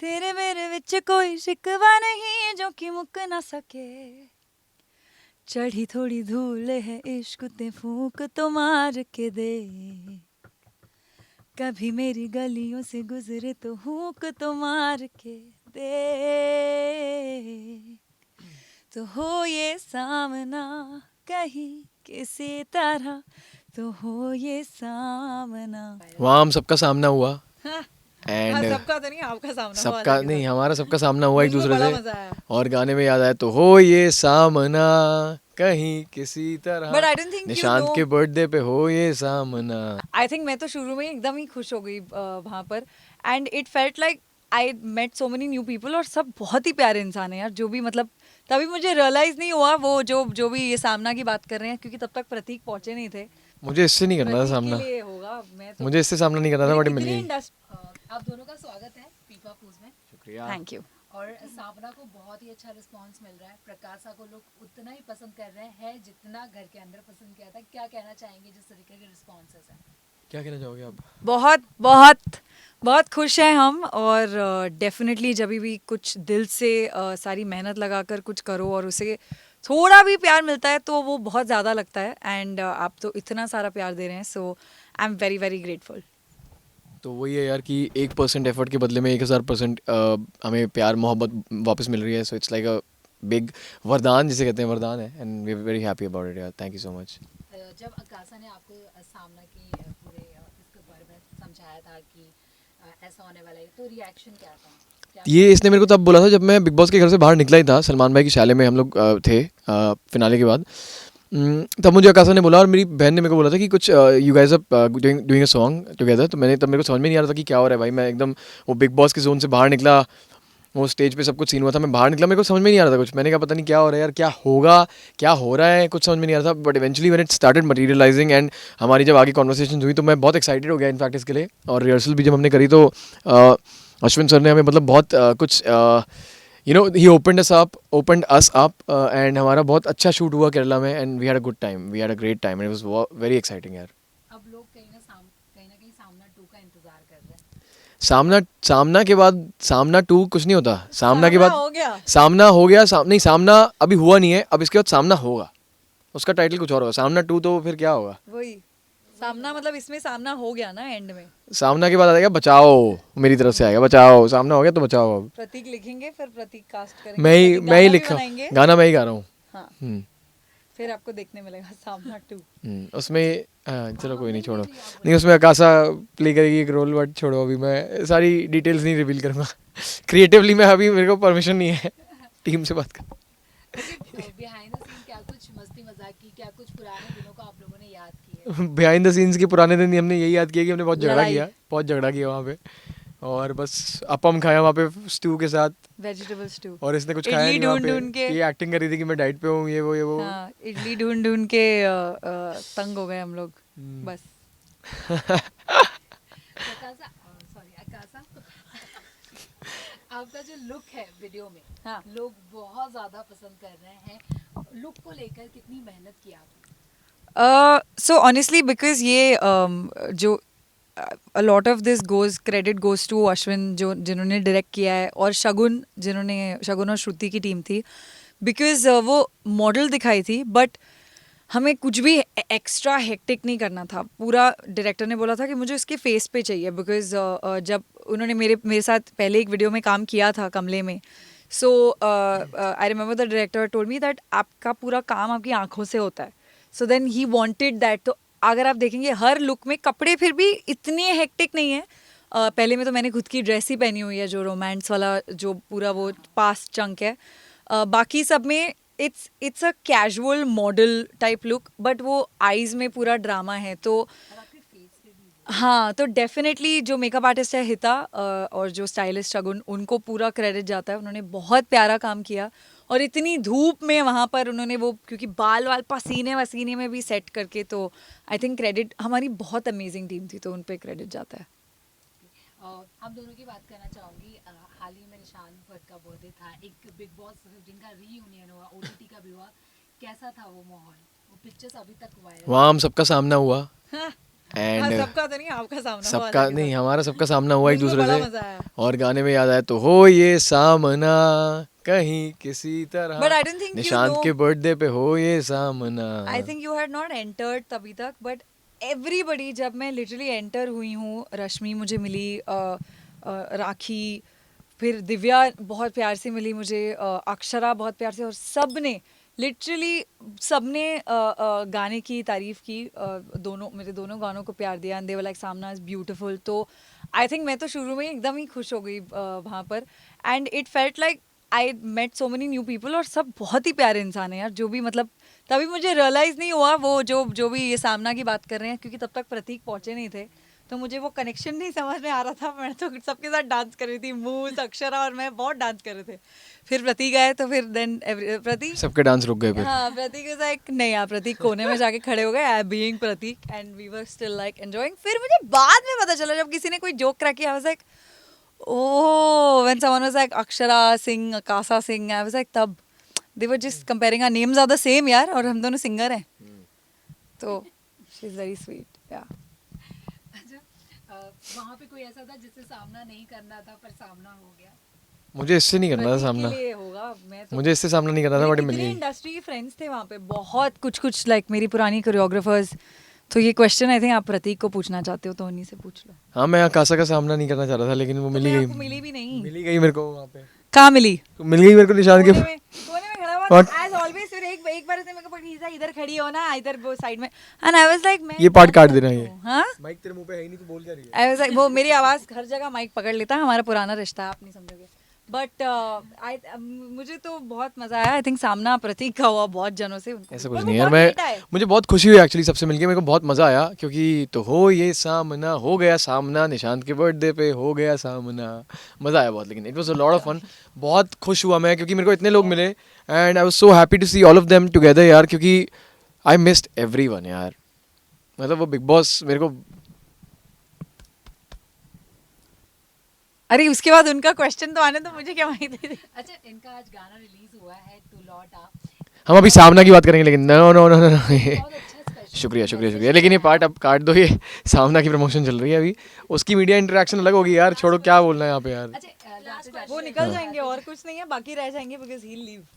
तेरे मेरे विच कोई शिकवा नहीं जो कि मुक ना सके, चढ़ी थोड़ी धूल है इश्क ते फूंक तो मार के दे, कभी मेरी गलियों से गुजरे तो हुक तो मार के दे, तो हो ये सामना कहीं किसी तरह, तो हो ये सामना। वहाँ हम सबका सामना हुआ हाँ, एंड सबका तो नहीं, आपका सामना हुआ सबका अलग है नहीं, सर। हमारा सबका सामना हुआ एक मुझको दूसरे बड़ा से। मजा आया। और गाने में याद आया तो हो ये सामना कहीं किसी तरह, but I don't think you Nishant know, के बर्थडे पे हो ये सामना। आई थिंक मैं तो शुरू में ही एकदम ही खुश हो गई वहाँ पर, and it felt like I met so many new people, और सब बहुत ही प्यारे इंसान हैं यार, जो भी मतलब तभी मुझे रियलाइज नहीं हुआ वो जो भी ये सामना की बात कर रहे हैं, क्योंकि तब तक प्रतीक पहुंचे नहीं थे। मुझे इससे नहीं करना था प्रतीक के सामना, लिए होगा, मैं तो मुझे इससे सामना नहीं करना था, बट मिल इतनी गई। इंडस्ट्री। आप दोनों का स्वागत है फीफा फूज में। शुक्रिया। Thank you. और साबना को बहुत ही अच्छा रिस्पांस मिल रहा है, प्रकाशा को लोग उतना ही पसंद कर रहे हैं जितना घर के अंदर पसंद किया था। क्या कहना चाहेंगे जिस तरीके के रिस्पॉन्सेस हैं? क्या कहना चाहोगे आप? बहुत बहुत बहुत खुश हैं हम, और डेफिनेटली जब भी कुछ दिल से सारी मेहनत लगाकर कुछ करो और उसे थोड़ा भी प्यार मिलता है तो वो बहुत ज़्यादा लगता है, एंड आप तो इतना सारा प्यार दे रहे हैं, so I am very very grateful. तो वही है यार कि 1% एफर्ट के बदले में 1000% हमें प्यार मोहब्बत वापस मिल रही है। So it's like a big वरदान, जिसे कहते हैं वरदान है, and we are very happy about it यार। Thank you so much. जब आकाशा ने आपको सामना की पूरे इसके बारे में समझाया था कि ऐसा होने वाला है, तो रिएक्शन क्या था? ये इसने मेरे को तब बोला था जब मैं बिग बॉस के घर से बाहर निकला ही था, सलमान भाई की शाले में हम लोग थे फिनाले के बाद। तब मुझे आकाशा ने बोला, और मेरी बहन ने मेरे को बोला था कि कुछ you guys are doing a song together. तो मैंने तब मेरे को समझ में नहीं आ रहा था कि क्या हो रहा है भाई। मैं एकदम वो बिग बॉस के जोन से बाहर निकला, वो स्टेज पे सब कुछ सीन हुआ था, मैं बाहर निकला, मेरे को समझ में नहीं आ रहा था कुछ। मैंने कहा पता नहीं क्या हो रहा है यार, क्या होगा, क्या हो रहा है, कुछ समझ में नहीं आ रहा था। But eventually when it started materialising and हमारी जब आगे कॉन्वर्सेशन हुई तो मैं बहुत एक्साइटेड हो गया इनफैक्ट इसके लिए। और रिहर्सल भी जब हमने करी तो अश्विन सर ने हमें मतलब बहुत कुछ you know he opened us up and हमारा बहुत अच्छा शूट हुआ केरला में, and we had a good time, we had a great time, and it was very exciting यार। अब लोग कहीं ना कहीं सामना 2 का इंतजार कर रहे हैं। सामना के बाद सामना 2 कुछ नहीं होता। सामना के बाद हो गया। सामना हो गया, नहीं सामना अभी हुआ नहीं है, अब इसके बाद सामना होगा, उसका टाइटल कुछ और होगा। सामना 2 तो फिर क्या होगा? वही सामना, मतलब इसमें सामना हो गया ना एंड में। सामना के बाद आएगा बचाओ, मेरी तरफ से आएगा बचाओ। सामना हो गया तो बचाओ। अब प्रतीक लिखेंगे, फिर प्रतीक कास्ट करेंगे, मैं ही प्रतीक मैं ही गाना भी लिखा, बनाएंगे। गाना मैं ही गा रहा हूँ। हाँ, हम्म, फिर आपको देखने मिलेगा सामना 2। उसमें चलो कोई नहीं, छोड़ो। नहीं, उसमें आकाशा प्ले करेगी एक रोल, बट छोड़ो, अभी मैं सारी डिटेल्स नहीं रिवील करूँगा। क्रिएटिवली मैं अभी, मेरे को परमिशन नहीं है टीम से बात कर। बिहाइंड द सीन क्या कुछ मस्ती मजाक की, क्या कुछ पुराने दिनों को आप लोगों ने याद किया? बिहाइंड द सीन्स के पुराने दिन हमने यही याद किया कि हमने लड़ाई। बहुत झगड़ा किया वहाँ पे। और बस अपम खाया वहाँ पे स्टू के साथ, वेजिटेबल स्टू। और इसने कुछ खाया इडली नहीं वहाँ ढूंढ पे। ढूंढ के। ये एक्टिंग कर रही थी कि मैं डाइट पे हूँ, ये वो। हाँ, इडली ढूंढ ढूंढ के तंग हो गए हम लोग, बस। आकाशा, सॉरी आकाशा, आपका जो लुक है वीडियो में, हाँ। लोग बहुत ज्यादा पसंद कर रहे हैं। लुक को लेकर कितनी मेहनत की आपने? सो ऑनेस्टली बिकॉज ये जो a lot of this credit goes to Ashwin, जो जिन्होंने डायरेक्ट किया है, और शगुन, शगुन और श्रुति की टीम थी, बिकॉज वो मॉडल दिखाई थी, बट हमें कुछ भी एक्स्ट्रा हेक्टिक नहीं करना था। पूरा डायरेक्टर ने बोला था कि मुझे इसके फेस पे चाहिए, बिकॉज जब उन्होंने मेरे साथ पहले एक वीडियो में काम किया था कमले में, so I remember the director told me that आपका पूरा काम आपकी आंखों से होता है, so then he wanted that. तो अगर आप देखेंगे हर लुक में कपड़े फिर भी इतने हेक्टिक नहीं है। पहले में तो मैंने खुद की ड्रेस ही पहनी हुई है, जो रोमांस वाला जो पूरा वो पास्ट चंक है। बाकी सब में it's a casual model type look, but वो आईज में पूरा ड्रामा है। तो और आपके फेस पे भी हाँ, तो डेफिनेटली जो मेकअप आर्टिस्ट है हिता और जो स्टाइलिस्ट शगुन, उनको पूरा क्रेडिट जाता है। उन्होंने बहुत प्यारा काम किया, और इतनी धूप में वहाँ पर उन्होंने वो, क्योंकि बाल वाल पसीने वसीने में भी सेट करके, तो आई थिंक क्रेडिट, हमारी बहुत अमेजिंग टीम थी, तो उन पर क्रेडिट जाता है। आप दोनों की बात करना चाहूंगी। हाल ही में निशान भट्ट का बर्थडे था, एक बिग बॉस 15 का रीयूनियन हुआ, ओटीटी का भी हुआ। कैसा था वो माहौल? वो पिक्चर्स अभी तक वायरल। वहाँ हम सबका सामना हुआ हाँ, एंड सबका तो नहीं, आपका सामना हुआ सबका था नहीं, हमारा सबका सामना हुआ एक उनको दूसरे बड़ा से। मजा आया। और गाने में याद आया तो हो ये सामना कहीं किसी तरह, But I don't think you Nishant know- के बर्थडे पे हो ये सामना। I think you had not entered तभी तक, बट एवरीबडी, जब मैं लिटरली एंटर हुई हूँ, रश्मि मुझे मिली, राखी, फिर दिव्या बहुत प्यार से मिली मुझे, अक्षरा बहुत प्यार से, और सब ने लिटरली सबने गाने की तारीफ की, दोनों मेरे दोनों गानों को प्यार दिया, एंड दे वर लाइक सामना इज ब्यूटीफुल। तो आई थिंक मैं तो शुरू में ही एकदम ही खुश हो गई वहाँ पर, and it felt like I met so many new people, और सब बहुत ही प्यारे इंसान हैं यार, जो भी मतलब तभी मुझे रियलाइज नहीं हुआ वो जो भी ये सामना की बात कर रहे हैं, क्योंकि तब तक प्रतीक पहुंचे नहीं थे, तो मुझे वो कनेक्शन नहीं समझ में आ रहा था। मैं तो सबके साथ डांस कर रही थी, मूस, अक्षरा और मैं बहुत डांस कर रहे थे। फिर प्रतीक आए तो फिर देन प्रतीक, सबके डांस रुक गए फिर। हाँ प्रतीक इज लाइक नहीं यार, प्रतीक कोने में जाके खड़े हो गए, I being Prateek, and we were still like enjoying. फिर मुझे बाद में पता चला जब किसी ने कोई जोक क्रैक किया, I was like oh, when someone was like Akshara Singh, Akasa Singh, I was like, तब they were just comparing our names are the same यार, और हम दोनों सिंगर हैं, तो she's very sweet, yeah. अच्छा, वहाँ पे कोई ऐसा था जिससे सामना नहीं करना था पर सामना हो गया? मुझे इससे नहीं करना था प्रतीक सामना, के लिए होगा, मैं तो मुझे इससे सामना नहीं करना था, बट मिल कितने गई। इंडस्ट्री के फ्रेंड्स थे वहाँ पे, बहुत कुछ लाइक मेरी पुरानी कोरियोग्राफर्स। तो ये क्वेश्चन आई थिंक आप प्रतीक को पूछना चाहते हो, तो उन्हीं से पूछ लो। हाँ, मैं आकाशा का सामना नहीं करना चाह रहा था, लेकिन वो तो मिली मैं गई। आपको मिली भी नहीं। मिली गई मेरे को वहाँ पे, कहाँ मिली? मिल गई मेरे को निशान के। कोने में खड़ा हुआ था एज ऑलवेज, फिर एक बार से मेरे को पकड़ी, इधर खड़ी हो ना, इधर वो साइड में, एंड आई वाज लाइक मैं ये पार्ट काट देना ये। हाँ, माइक तेरे मुंह पे है ही नहीं, तू बोल क्या रही है? आई वाज लाइक वो मेरी आवाज हर जगह माइक पकड़ लेता है, हमारा पुराना रिश्ता है, आप नहीं समझोगे। बट मुझे तो बहुत मजा आया, आई थिंक सामना प्रतीक का हुआ बहुत जनों से, उनको ऐसा और कुछ वो नहीं यार, बहुत मैं मीठा है। मुझे बहुत खुशी हुई एक्चुअली सबसे मिलके, मेरे को बहुत मज़ा आया, क्योंकि तो हो ये सामना हो गया सामना, निशांत के बर्थडे पे हो गया सामना, मज़ा आया बहुत। लेकिन it was a lot of fun, बहुत खुश हुआ मैं, क्योंकि मेरे को इतने लोग मिले, and I was so happy to see all of them together यार, क्योंकि आई मिस्ड एवरीवन यार, मतलब वो बिग बॉस मेरे को। अरे उसके बाद उनका क्वेश्चन तो आने, तो मुझे क्या माहिती थी। अच्छा, इनका आज गाना रिलीज हुआ है टू लॉट आप, हम अभी सामना की बात करेंगे, लेकिन नो नो नो नो बहुत अच्छा स्पेशल शुक्रिया शुक्रिया शुक्रिया, लेकिन ये पार्ट अब काट दो, ये सामना की प्रमोशन चल रही है अभी, उसकी मीडिया इंटरेक्शन अलग होगी यार, छोड़ो क्या बोलना है यहाँ पे यार। अच्छा, जाते जाते वो निकल जाएंगे और कुछ नहीं है, बाकी रह जाएंगे, बिकॉज ही लीव।